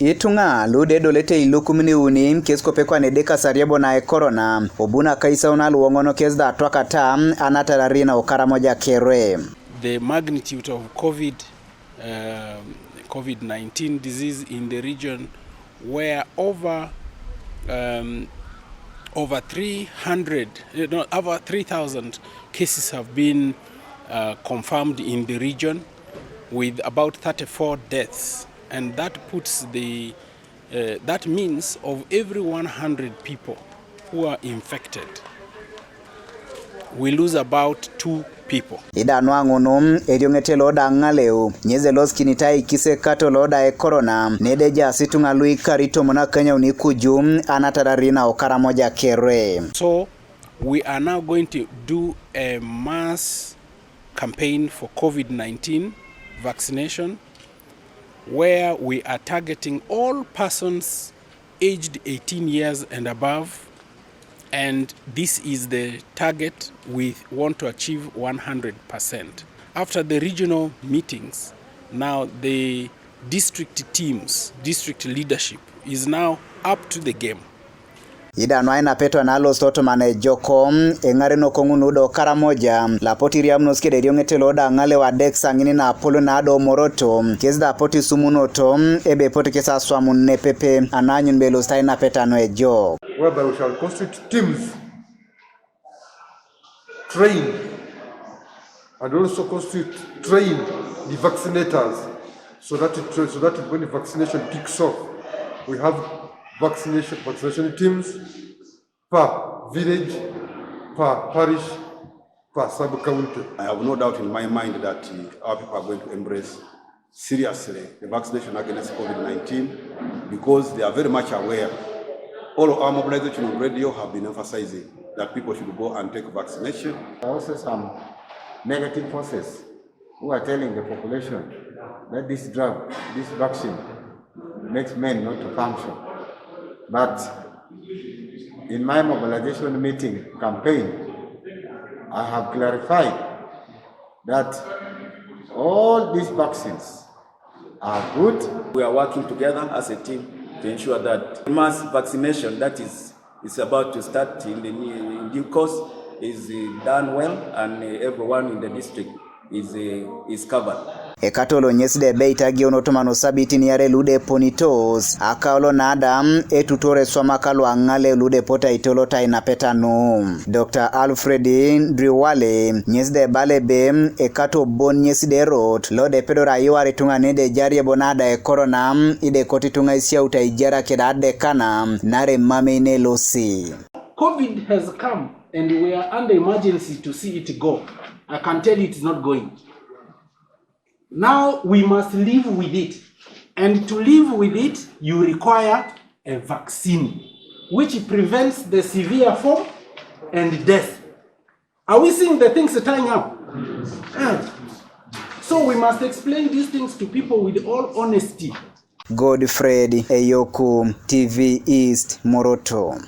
Itunga lude dolete ilukumini uni kesko pekwa nedeka sariebo na ekorona obuna kaisa unaluongono kesda twakata anatararina okara moja kere. The magnitude of COVID-19 disease in the region, where over 3,000 cases have been confirmed in the region, with about 34 deaths, and that puts that means of every 100 people who are infected, we lose about 2 people. Ida nuangunum eriongete loda ngaleu nyeze loskinitai kise kato loda ekorona nedeja situnga lui karito mona Kenya unikujum anatararina okara moja kere. So we are now going to do a mass campaign for COVID-19 vaccination, where we are targeting all persons aged 18 years and above, and this is the target we want to achieve 100%. After the regional meetings, now the district teams, district leadership is now up to the game. Ida nuaina peto na los toto mane joko engare no kongunudo karamoja la poti riamnos kede riongete loda ngale wa dexa ngini na apolo na ado moroto kesda poti sumunoto ebe poti kesa swamu nepepe ananyun belo staina peta no ejo. Whereby we shall constitute teams, train, and also train the vaccinators, so that when the vaccination kicks off, we have vaccination teams per village, per parish, per sub-county. I have no doubt in my mind that our people are going to embrace seriously the vaccination against COVID-19, because they are very much aware. All of our mobilization on radio have been emphasizing that people should go and take vaccination. There are also some negative forces who are telling the population that this drug, this vaccine, makes men not to function. But in my mobilization meeting campaign, I have clarified that all these vaccines are good. We are working together as a team to ensure that mass vaccination that is about to start in due course is done well, and everyone in the district is covered. Ekato lo nyesde Ebeit agiono tomano sabiti ni yare lude ponitos akaolo nadam etutore swamakalo angale lude pota itolota inapeta no. Dr. Alfred Driwale nyesde balebe ekato bon nyesde rot lode pedora yuare tunga nede jarie bonada ekorona ide koti tunga isia utaijara kedade kana nare mame ine losi. COVID has come and we are under emergency to see it go. I can tell you it's not going. Now we must live with it, and to live with it you require a vaccine which prevents the severe form and death. Are we seeing the things tying up? So we must explain these things to people with all honesty. Godfred Eyoku, TV East, Moroto.